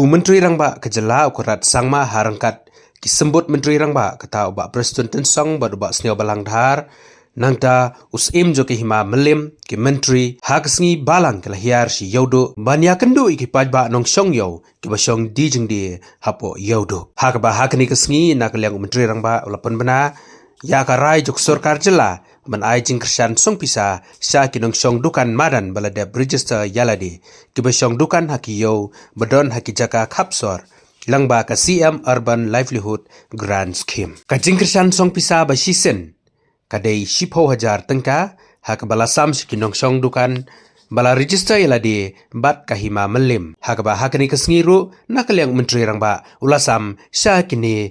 Menteri Rangba kejala ukurat sangma harangkat kisembut Menteri Rangba kata ubak Presiden Tensong bad ubak sneo balang dhar nangta skhim jo ke hima melim ki Menteri hagsngi balang kelahiar si yodo banya kendu iki pajba nongshong yo ki basong di jengdi hapo yodo hakba hakni kesngi nak liang Menteri Rangba ulapun bena ya karai jok sorkar jela man ai jing krisyan song pisa sya ki nongshong dukan madan balada register yaladi ki basong dukan hakiyo badon hakijaka khapsor langba ka CM Urban Livelihood Grant Scheme ka jing krisyan song pisa ba sisen kadai shipo hajar tyngka hak bala sam ki nongshong dukan bala register yaladi bat kahima melim hakba hakni kesngiru nakaliang Menteri Rangba ulasam sya kini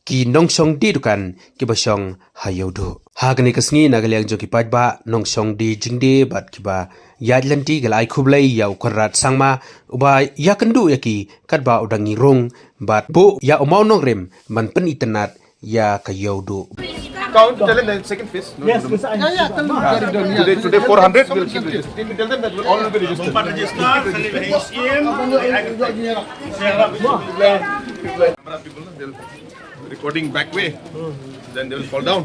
ki nongshong di dukan ki basong hayodo hagni kasngi nagaliang jo ki pajba nongshong di jingde bat ki ba yadlanti galai khublei ya Conrad sangma uba ya kendu yaki kadba udangi rong bat bo ya umau nongrem man pen internet ya kayodo count tell them the second phase Yes, today 400 will keep it tell them that will all will be registered recording back way, then they will fall down.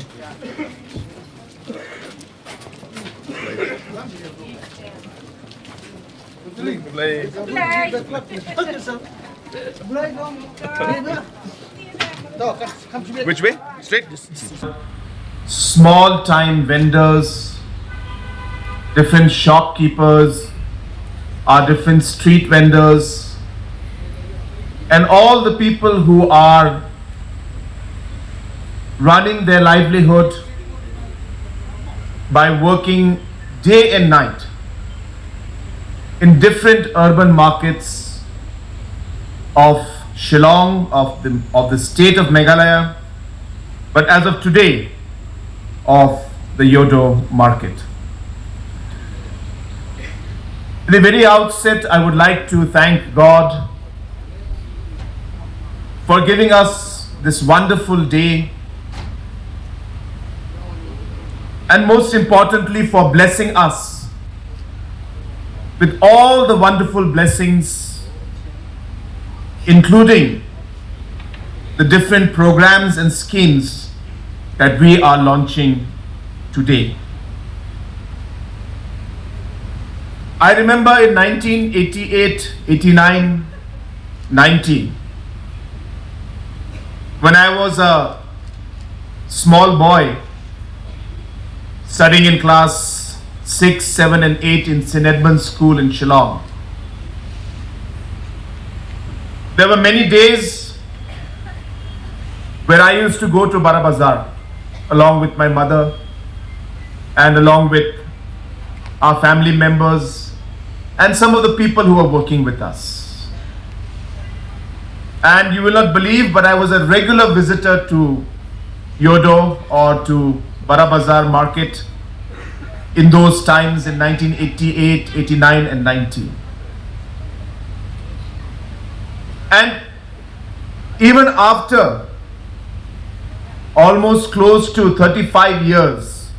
Which way? Straight? Small time vendors, different shopkeepers, our different street vendors, and all the people who are running their livelihood by working day and night in different urban markets of Shillong, of the state of Meghalaya, but as of today of the Yodo market. At the very outset, I would like to thank God for giving us this wonderful day, and most importantly for blessing us with all the wonderful blessings, including the different programs and schemes that we are launching today. I remember in 1988, 89, 90, when I was a small boy studying in class 6, 7 and 8 in St. Edmund's School in Shillong. There were many days where I used to go to Bara Bazaar along with my mother and along with our family members and some of the people who were working with us. And you will not believe, but I was a regular visitor to Yodo or to Bara Bazaar market in those times in 1988, 89 and 90. And even after almost close to 35 years,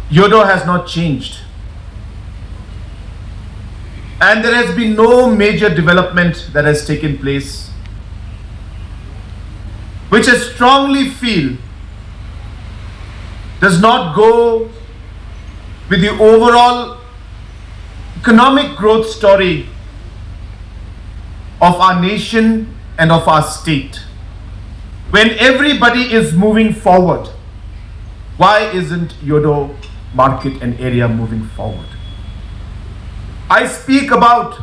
Yodo has not changed. And there has been no major development that has taken place, which I strongly feel does not go with the overall economic growth story of our nation and of our state. When everybody is moving forward, why isn't Yodo market and area moving forward? I speak about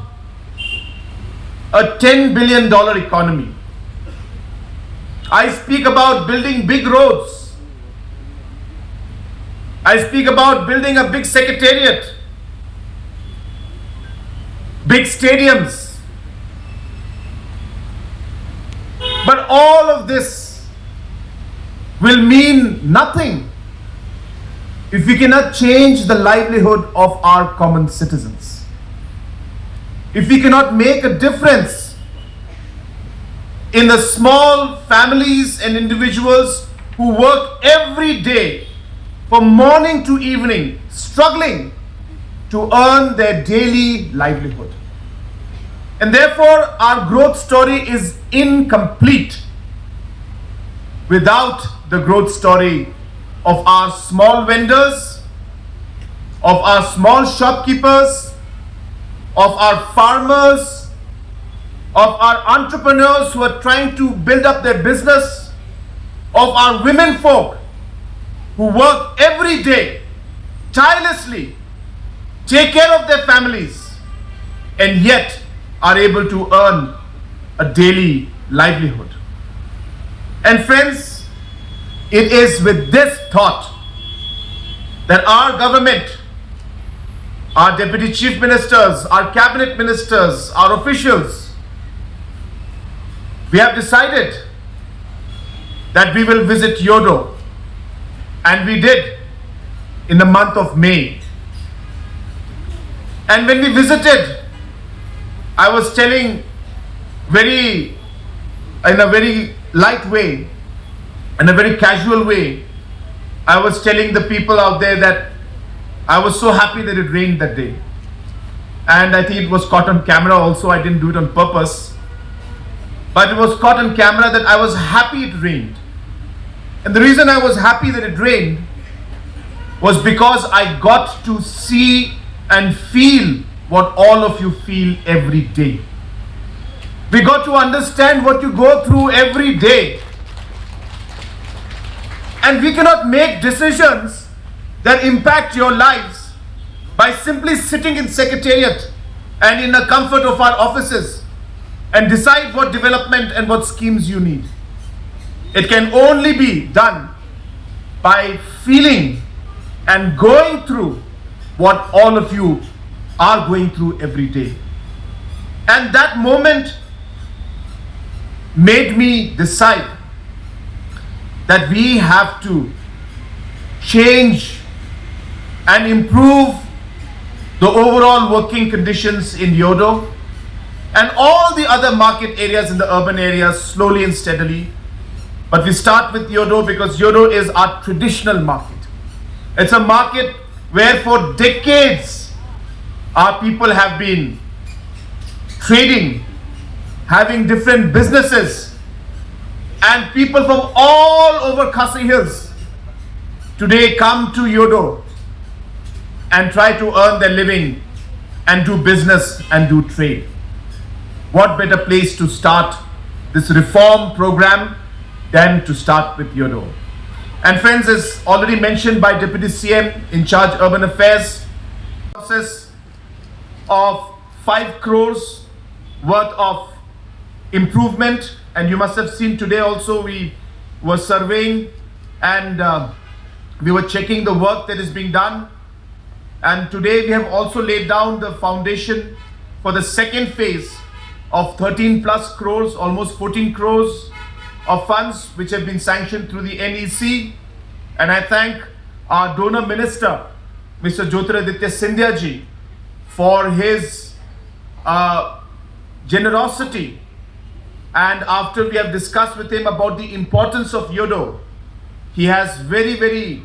a $10 billion economy. I speak about building big roads. I speak about building a big secretariat, big stadiums. But all of this will mean nothing if we cannot change the livelihood of our common citizens. If we cannot make a difference in the small families and individuals who work every day from morning to evening, struggling to earn their daily livelihood. And therefore, our growth story is incomplete without the growth story of our small vendors, of our small shopkeepers, of our farmers, of our entrepreneurs who are trying to build up their business, of our women folk who work every day tirelessly, take care of their families, and yet are able to earn a daily livelihood. And friends, it is with this thought that our government, our deputy chief ministers, our cabinet ministers, our officials, we have decided that we will visit Yodo, and we did in the month of May. And when we visited, I was telling in a very light way, in a very casual way, I was telling the people out there that I was so happy that it rained that day. And I think it was caught on camera also. I didn't do it on purpose. But it was caught on camera that I was happy it rained. And the reason I was happy that it rained was because I got to see and feel what all of you feel every day. We got to understand what you go through every day. And we cannot make decisions that impact your lives by simply sitting in secretariat and in the comfort of our offices and decide what development and what schemes you need. It can only be done by feeling and going through what all of you are going through every day. And that moment made me decide that we have to change and improve the overall working conditions in Yodo and all the other market areas in the urban areas slowly and steadily. But we start with Yodo because Yodo is our traditional market. It's a market where for decades our people have been trading, having different businesses, and people from all over Khasi Hills today come to Yodo and try to earn their living and do business and do trade. What better place to start this reform program than to start with Yodo? And friends, as already mentioned by Deputy CM in charge Urban Affairs, process of 5 crores worth of improvement. And you must have seen today also we were surveying and we were checking the work that is being done. And today we have also laid down the foundation for the second phase of 13 plus crores, almost 14 crores of funds which have been sanctioned through the NEC. And I thank our donor minister, Mr. Jyotiraditya Scindia ji, for his generosity. And after we have discussed with him about the importance of Yodo, he has very, very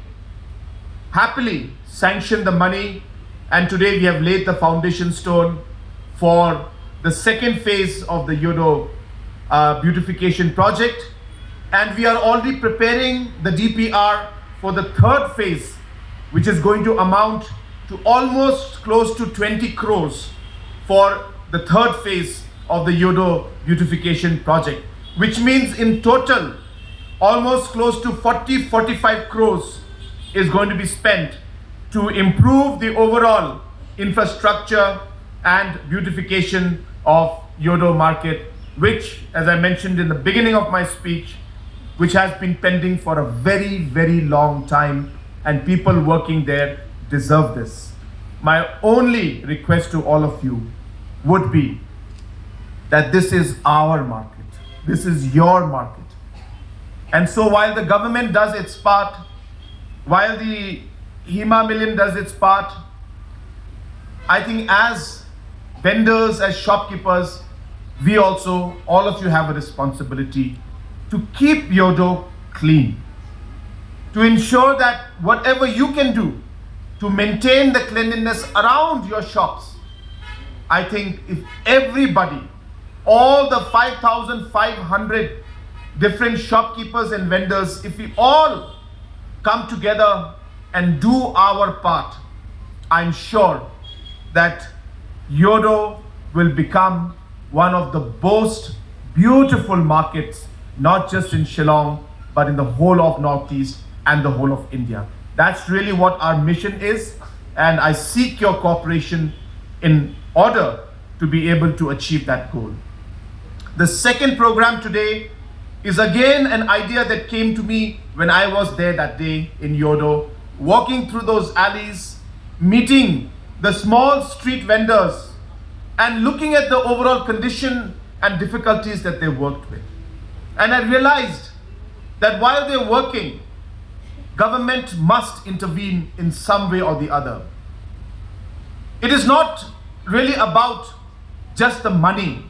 happily sanctioned the money. And today we have laid the foundation stone for the second phase of the Yodo beautification project. And we are already preparing the DPR for the third phase, which is going to amount to almost close to 20 crores for the third phase of the Yodo beautification project, which means in total almost close to 40-45 crores is going to be spent to improve the overall infrastructure and beautification of Yodo market, which, as I mentioned in the beginning of my speech, which has been pending for a very, very long time, and people working there deserve this. My only request to all of you would be that this is our market. This is your market. And so while the government does its part, while the HEMA Million does its part, I think as vendors, as shopkeepers, we also, all of you have a responsibility to keep Yodo clean, to ensure that whatever you can do to maintain the cleanliness around your shops, I think if everybody, all the 5,500 different shopkeepers and vendors, if we all come together and do our part, I'm sure that Yodo will become one of the most beautiful markets, not just in Shillong, but in the whole of Northeast and the whole of India. That's really what our mission is, and I seek your cooperation in order to be able to achieve that goal. The second program today is again an idea that came to me when I was there that day in Yodo, walking through those alleys, meeting the small street vendors and looking at the overall condition and difficulties that they worked with. And I realized that while they're working, government must intervene in some way or the other. It is not really about just the money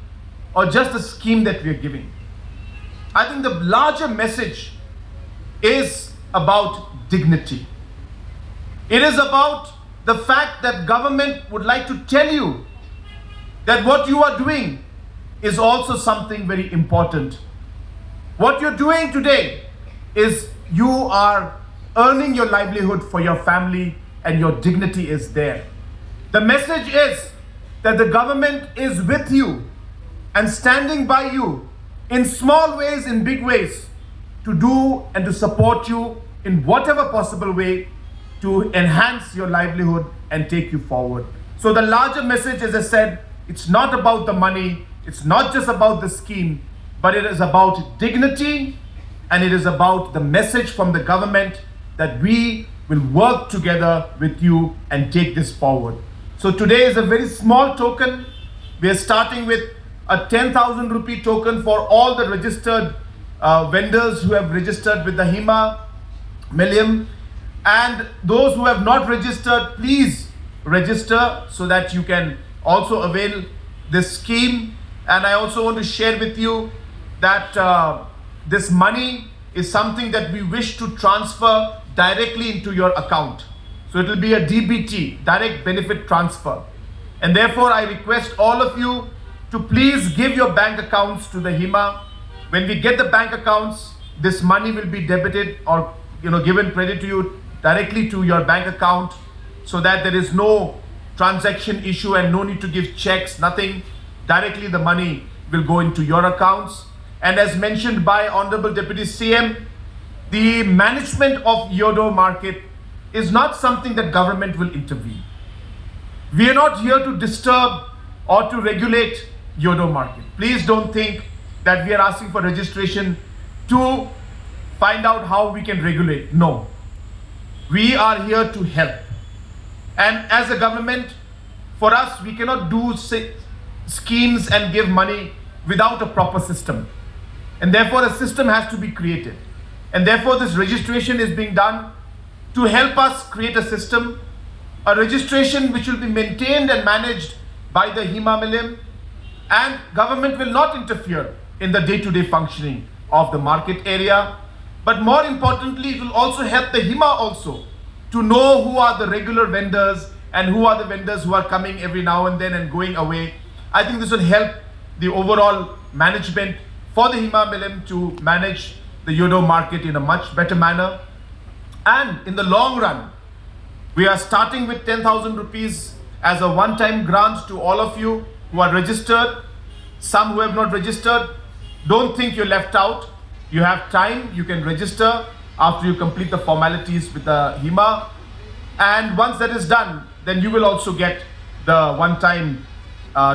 or just the scheme that we are giving. I think the larger message is about dignity. It is about the fact that government would like to tell you that what you are doing is also something very important. What you're doing today is you are earning your livelihood for your family and your dignity is there. The message is that the government is with you and standing by you in small ways, in big ways, to do and to support you in whatever possible way to enhance your livelihood and take you forward. So the larger message, as I said, it's not about the money, it's not just about the scheme, but it is about dignity, and it is about the message from the government that we will work together with you and take this forward. So today is a very small token. We are starting with a 10,000 rupee token for all the registered vendors who have registered with the HIMA Million. And those who have not registered, please register so that you can also avail this scheme. And I also want to share with you that this money is something that we wish to transfer directly into your account. So it will be a DBT, direct benefit transfer. And therefore I request all of you to please give your bank accounts to the HIMA. When we get the bank accounts, this money will be debited or given credit to you directly to your bank account, so that there is no transaction issue and no need to give checks, nothing. Directly the money will go into your accounts. And as mentioned by Honorable Deputy CM, the management of Yodo market is not something that government will intervene. We are not here to disturb or to regulate Yodo market. Please don't think that we are asking for registration to find out how we can regulate. No. We are here to help. And as a government, for us, we cannot do schemes and give money without a proper system. And therefore, a system has to be created. And therefore, this registration is being done to help us create a system, a registration which will be maintained and managed by the HIMA Million, and government will not interfere in the day-to-day functioning of the market area. But more importantly, it will also help the HIMA also to know who are the regular vendors and who are the vendors who are coming every now and then and going away. I think this will help the overall management for the HIMA Million to manage the Yodo market in a much better manner. And in the long run, we are starting with 10,000 rupees as a one-time grant to all of you who are registered. Some who have not registered, don't think you're left out. You have time, you can register after you complete the formalities with the HIMA. And once that is done, then you will also get the one-time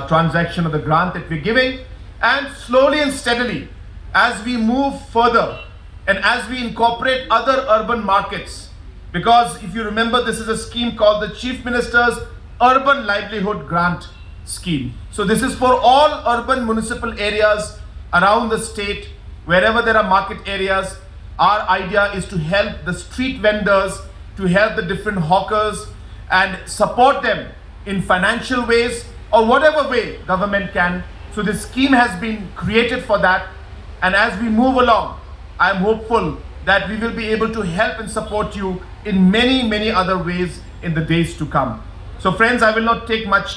transaction of the grant that we're giving. And slowly and steadily, as we move further and as we incorporate other urban markets, because if you remember, this is a scheme called the Chief Minister's Urban Livelihood Grant Scheme. So this is for all urban municipal areas around the state, wherever there are market areas. Our idea is to help the street vendors, to help the different hawkers and support them in financial ways or whatever way government can. So this scheme has been created for that. And as we move along, I am hopeful that we will be able to help and support you in many, many other ways in the days to come. So friends, I will not take much time.